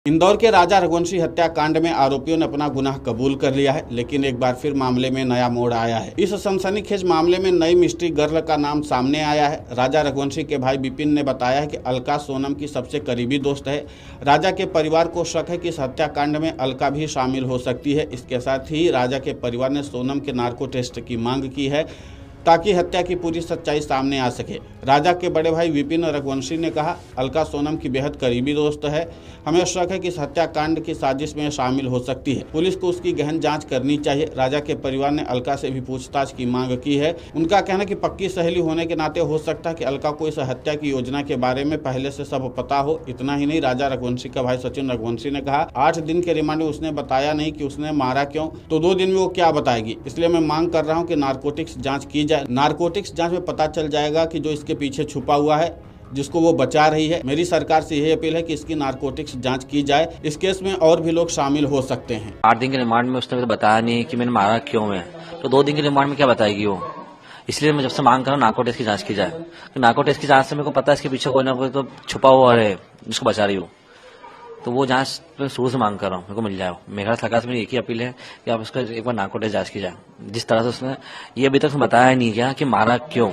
इंदौर के राजा रघुवंशी हत्याकांड में आरोपियों ने अपना गुनाह कबूल कर लिया है, लेकिन एक बार फिर मामले में नया मोड़ आया है। इस सनसनीखेज मामले में नई मिस्ट्री गर्ल का नाम सामने आया है। राजा रघुवंशी के भाई विपिन ने बताया है कि अलका सोनम की सबसे करीबी दोस्त है। राजा के परिवार को शक है कि इस हत्याकांड में अलका भी शामिल हो सकती है। इसके साथ ही राजा के परिवार ने सोनम के नार्को टेस्ट की मांग की है ताकि हत्या की पूरी सच्चाई सामने आ सके। राजा के बड़े भाई विपिन रघुवंशी ने कहा, अलका सोनम की बेहद करीबी दोस्त है। हमें शक है कि इस हत्याकांड की साजिश में शामिल हो सकती है। पुलिस को उसकी गहन जांच करनी चाहिए। राजा के परिवार ने अलका से भी पूछताछ की मांग की है। उनका कहना है कि पक्की सहेली होने के नाते हो सकता है कि अलका को इस हत्या की योजना के बारे में पहले से सब पता हो। इतना ही नहीं, राजा रघुवंशी का भाई सचिन रघुवंशी ने कहा, 8 दिन के रिमांड में उसने बताया नहीं कि उसने मारा क्यों, तो 2 दिन में वो क्या बताएगी। इसलिए मैं मांग कर रहा हूँ कि नारकोटिक्स जाँच की जाए। नारकोटिक्स जांच में पता चल जाएगा कि जो इसके पीछे छुपा हुआ है, जिसको वो बचा रही है। मेरी सरकार से यही अपील है कि इसकी नारकोटिक्स जांच की जाए। इस केस में और भी लोग शामिल हो सकते हैं। 8 दिन के रिमांड में उसने बताया नहीं कि मैंने मारा क्यों है, तो 2 दिन के रिमांड में क्या बताएगी वो। इसलिए मैं जब से मांग कर रहा हूँ नारको टेस्ट की जांच की जाए। तो नारको टेस्ट की जांच से मेरे को पता है इसके पीछे कोई ना कोई तो छुपा हुआ है जिसको बचा रही हो, तो वो जांच मैं शुरू से मांग कर रहा हूँ, मेरे को मिल जाए। मेरा सरकार से मेरी एक ही अपील है कि आप उसका एक बार नारको टेस्ट जांच की जाए। जिस तरह से उसने ये अभी तक बताया ही नहीं क्या कि मारा क्यों,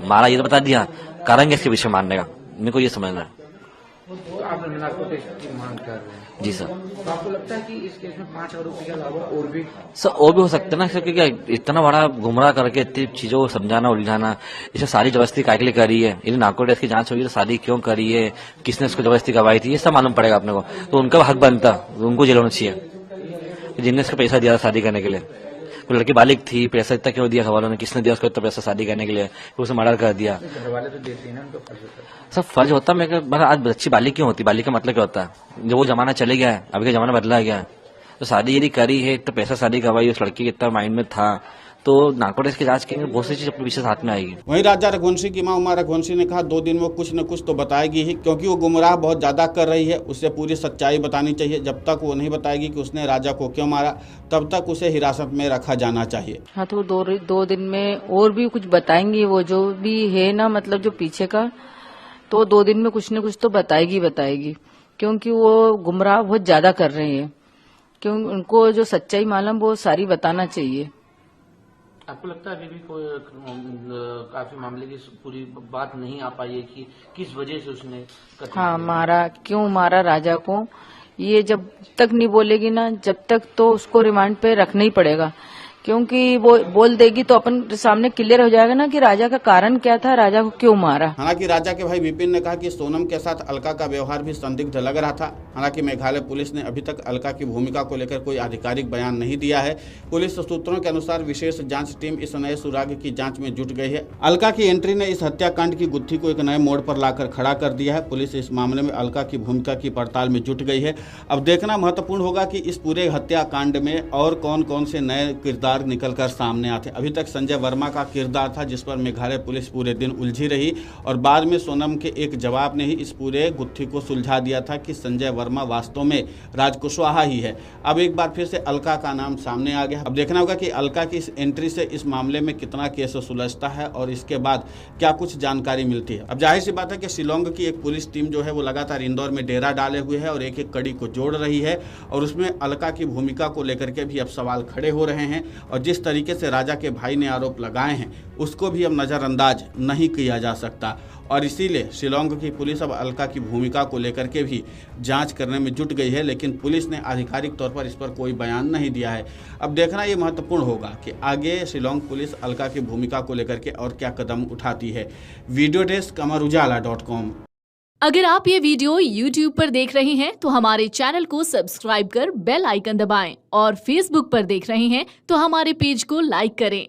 मारा ये तो बता दिया, कारण क्या इसके पीछे मारने का, मेरे को ये समझना है। तो आप नार्को टेस्ट की मांग कर रहे हैं? जी सर। तो आपको लगता है कि इस केस में 5 आरोपी के अलावा और भी हो सकते ना सर, क्योंकि इतना बड़ा गुमराह करके इतनी चीजों को समझाना उलझाना, इसे सारी जबरदस्ती काय के लिए करी है, यदि नार्को टेस्ट की जांच होगी तो शादी क्यों करी है, किसने उसको जबरदस्ती करवाई थी, ये सब मालूम पड़ेगा अपने को। तो उनका हक बनता, उनको जेल होना चाहिए जिनने इसको पैसा दिया शादी करने के लिए। कोई लड़की बालिग थी, पैसा इतना क्यों दिया खवालों ने, किसने दिया उसको इतना पैसा शादी करने के लिए, फिर उसे मर्डर कर दिया। घर वाले तो देते हैं ना, उनको फर्ज होता है। सब फर्ज होता है। आज अच्छी बालिग क्यों होती, बालिग का मतलब क्या होता है, जो वो जमाना चले गया है, अभी का जमाना बदला गया है। तो शादी यदि करी है, इतना पैसा शादी करवाई, उस लड़की के इतना माइंड में था, तो नार्को टेस्ट की जांच करेंगे, बहुत सी चीज अपने पीछे हाथ में आएगी। वहीं राजा रघुवंशी की मां उमा रघुवंशी ने कहा, 2 दिन में कुछ न कुछ तो बताएगी ही, क्योंकि वो गुमराह बहुत ज्यादा कर रही है। उसे पूरी सच्चाई बतानी चाहिए। जब तक वो नहीं बताएगी कि उसने राजा को क्यों मारा, तब तक उसे हिरासत में रखा जाना चाहिए। हाँ, तो 2 दिन में और भी कुछ बताएंगी, वो जो भी है ना, मतलब जो पीछे का, तो 2 दिन में कुछ न कुछ तो बताएगी, क्योंकि वो गुमराह बहुत ज्यादा कर रहे हैं। क्यों, उनको जो सच्चाई मालूम वो सारी बताना चाहिए। आपको लगता है अभी भी कोई काफी मामले की पूरी बात नहीं आ पाई है कि किस वजह से उसने कत्ल हाँ, क्यों मारा राजा को, ये जब तक नहीं बोलेगी ना, जब तक तो उसको रिमांड पे रखना ही पड़ेगा। क्योंकि वो बोल देगी तो अपन सामने क्लियर हो जाएगा ना कि राजा का कारण क्या था, राजा को क्यों मारा। हालांकि राजा के भाई विपिन ने कहा कि सोनम के साथ अलका का व्यवहार भी संदिग्ध लग रहा था। हालांकि मेघालय पुलिस ने अभी तक अलका की भूमिका को लेकर कोई आधिकारिक बयान नहीं दिया है। पुलिस सूत्रों के अनुसार विशेष जांच टीम इस नए सुराग की जांच में जुट गई है। अलका की एंट्री ने इस हत्याकांड की गुत्थी को एक नए मोड़ पर लाकर खड़ा कर दिया है। पुलिस इस मामले में अलका की भूमिका की पड़ताल में जुट गई है। अब देखना महत्वपूर्ण होगा कि इस पूरे हत्याकांड में और कौन कौन से नए किरदार निकलकर सामने आते। अभी तक संजय वर्मा का किरदार था, जिस पर मेघालय पुलिस पूरे दिन उलझी रही, और बाद में सोनम के एक जवाब ने ही इस पूरे गुत्थी को सुलझा दिया था कि संजय वर्मा वास्तव में राज कुशवाहा ही है। अब एक बार फिर से अलका का नाम सामने आ गया। अब देखना होगा कि अलका की इस एंट्री से इस मामले में कितना केस सुलझता है और इसके बाद क्या कुछ जानकारी मिलती है। अब जाहिर सी बात है कि शिलोंग की एक पुलिस टीम जो है वो लगातार इंदौर में डेरा डाले हुए है और एक एक कड़ी को जोड़ रही है, और उसमें अलका की भूमिका को लेकर के भी अब सवाल खड़े हो रहे हैं। और जिस तरीके से राजा के भाई ने आरोप लगाए हैं, उसको भी अब नज़रअंदाज नहीं किया जा सकता, और इसीलिए शिलोंग की पुलिस अब अलका की भूमिका को लेकर के भी जांच करने में जुट गई है। लेकिन पुलिस ने आधिकारिक तौर पर इस पर कोई बयान नहीं दिया है। अब देखना ये महत्वपूर्ण होगा कि आगे शिलोंग पुलिस अलका की भूमिका को लेकर के और क्या कदम उठाती है। वीडियो डेस्क अमरउजाला.com। अगर आप ये वीडियो YouTube पर देख रहे हैं तो हमारे चैनल को सब्सक्राइब कर बेल आइकन दबाएं, और Facebook पर देख रहे हैं तो हमारे पेज को लाइक करें।